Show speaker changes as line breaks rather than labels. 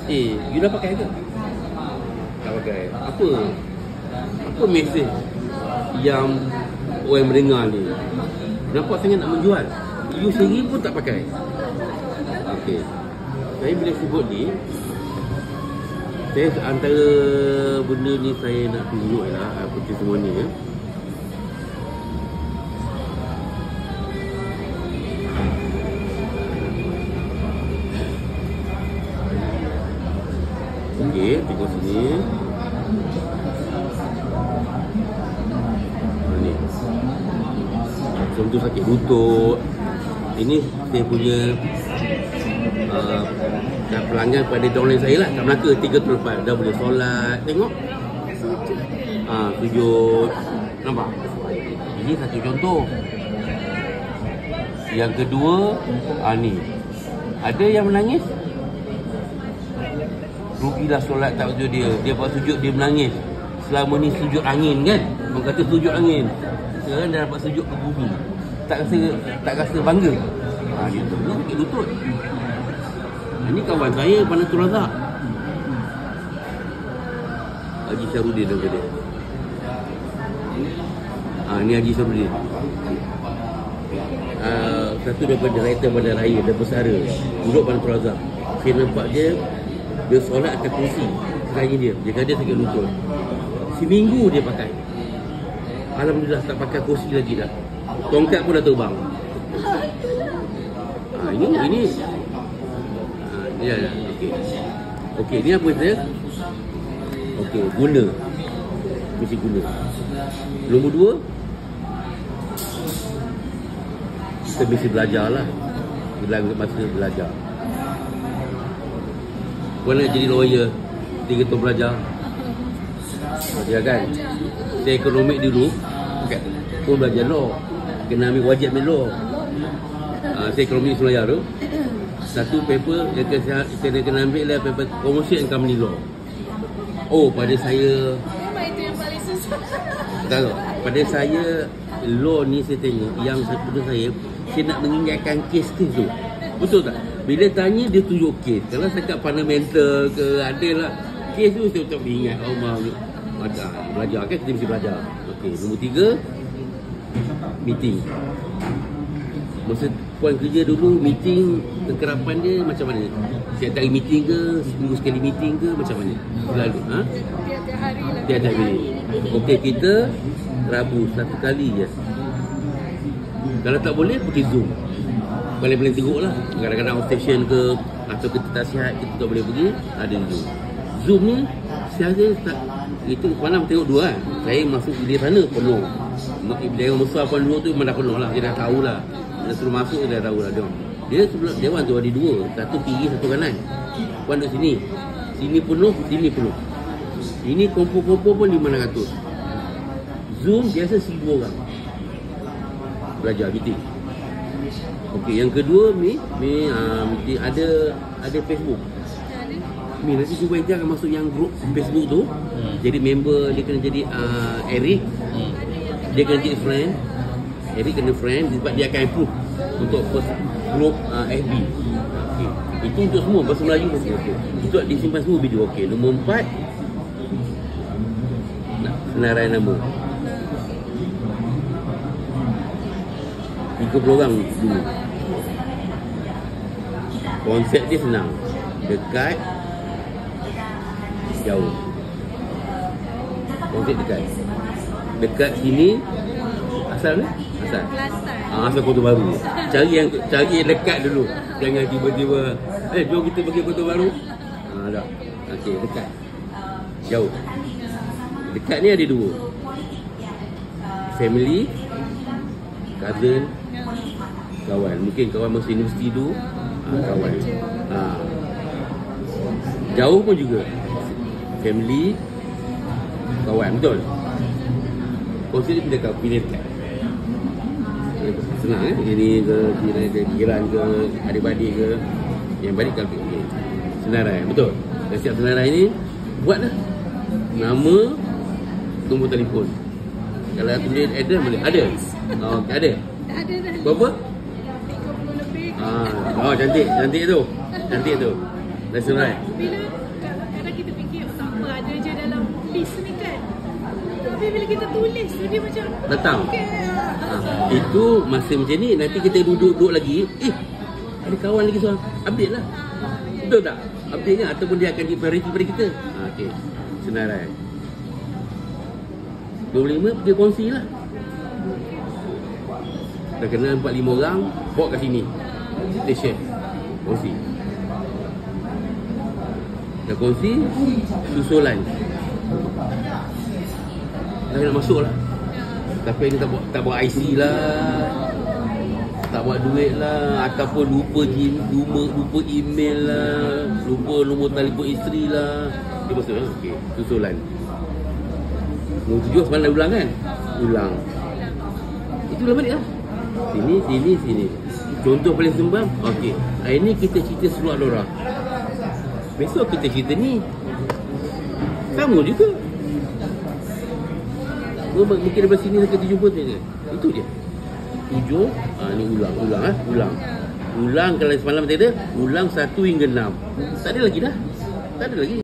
You dah pakai ke? Tak pakai. Apa mesej yang orang mendengar ni? Nampak sangat nak menjual. You sendiri pun tak pakai. Okey. Saya bila sebut ni, saya antara benda ni saya nak tunjuk lah apa semua ni ya. Okey, tengok sini. Ni. Contoh sakit lutut. Ini saya punya pelanggan pada downline saya lah, kat Melaka 3 lepas dah boleh solat. Tengok. Sujud. Nampak? Ini satu contoh. Yang kedua, ni. Ada yang menangis. Rugilah solat tak betul dia. Dia buat sujud, dia menangis. Selama ni sujud angin kan? Orang kata sujud angin. Sekarang dah dapat sujud ke bumi. Tak rasa bangga. Dia tu sakit lutut. Ini kawan saya Panatul Razak, Haji Syarudin nama dia. Ni Haji Syarudin. Satu daripada director Bandar Raya dan Bersara duduk Panatul Razak. Saya nampak dia solat atas kursi kaki dia. Dia kata dia sakit lutut. Seminggu dia pakai. Alhamdulillah tak pakai kursi lagi dah. Tongkat pun dah terbang. Ini ya. Okey, ni apa saya? Okey, guna. Mesti guna. Nombor 2, kita mesti belajar lah. Masa belajar. Kau nak jadi lawyer, 3 tahun belajar. Belajar kan? Saya ekonomi dulu, okay. Kau belajar law. Kena ambil wajib ambil law. Saya ekonomi Selayar tu. Satu paper yang saya kena ambil adalah paper commercial and company law. Pada saya
memang itu yang paling susah.
Tahu, pada saya law ni saya tengok yang pada saya nak mengingatkan kes-kes tu. Betul tak? Bila tanya dia tunjuk kes. Kalau cakap fundamental ke ada lah kes tu saya tak ingat. Belajar kan, kita mesti belajar. Okey, nombor 3, meeting. Masa puan kerja dulu, meeting kekerapan dia macam mana? Setiap hari meeting ke? Seminggu sekali meeting ke? Macam mana? Selalu
Tiap-tiap hari lah.
Tiap-tiap hari. Okey, kita Rabu 1 kali je. Kalau tak boleh, pergi Zoom. Paling-paling teruk lah. Kadang-kadang outstation ke atau kita tak sihat, kita tak boleh pergi, ada Zoom. Zoom ni saya tak, itu malam tengok 2 kan. Saya masuk di sana penuh. Dewan besar pun dulu tu memang dah penuh lah. Dia dah tahu lah. Dia suruh masuk dia dah tahu lah dia sebelum Dewan tu ada 2, satu kiri satu kanan. Puan duduk sini. Sini penuh, sini penuh. Ini kompor-kompor pun 500. Zoom biasa 1,000 orang. Belajar meeting. Okey, yang kedua ni ada Facebook. Nanti cuba Eja akan masuk yang grup Facebook tu. Jadi member dia kena jadi Eric. Dia kena jadi friend. Eric kena friend sebab dia akan approve untuk first group FB. Okay. Itu untuk semua bahasa Melayu pun okey. Itu disimpan semua video okey. Nombor 4, senarai nama. 30 orang dulu. Konsep dia senang. Dekat, jauh. Konsep dekat. Dekat sini asal ni? Asal. Asal Kota Baru. Cari yang dekat dulu. Jangan tiba-tiba jom kita pergi Kota Baru. Dah. Okey, dekat. Jauh. Dekat ni ada 2. Family, cousin, kawan. Mungkin kawan masa universiti tu, kawan. Jauh pun juga. Family, kawan. Betul? Konsep dia dekat, pilih dekat. Senang Ini ke, jiran ke, adik-adik ke. Yang balik kalau okay. Senarai, betul? Dan setiap senarai ni buat dah nama, nombor telefon. Kalau tulis address boleh. Ada? Ada?
Ada dah.
Berapa?
30 lebih.
Cantik tu. Cantik tu. That's right.
Bila kadang-kadang kita fikir tak apa ada je dalam list ni kan. Tapi bila kita tulis tu dia macam
Datang.
okay.
Itu masa macam ni, nanti kita duduk-duduk lagi, ada kawan lagi seorang, update lah. Betul tak? Update kan? Ataupun dia akan give priority kepada kita. Okey, senarai 25 dia kongsi lah. Dah kena 4-5 orang, bawa kat sini, kita share, kongsi. Dah kongsi, susulan. Dah nak masuk lah. Tapi ni tak buat IC lah, tak buat duit lah, ataupun lupa email lah, lupa nombor telefon isteri lah. Dia masuk lah. Okey, susulan. Nombor 7 semalam dah ulang kan? Ulang. Itu ulang balik lah. Sini. Contoh paling sembang. Okey, hari ni kita cerita Seluar Dora. Besok kita cerita ni. Sama juga. Mungkin daripada sini sampai 7 pun je. Itu je. 7, ni ulang. Ulang kalau semalam kata, ulang 1 hingga 6. Tak ada lagi dah. Tak ada lagi.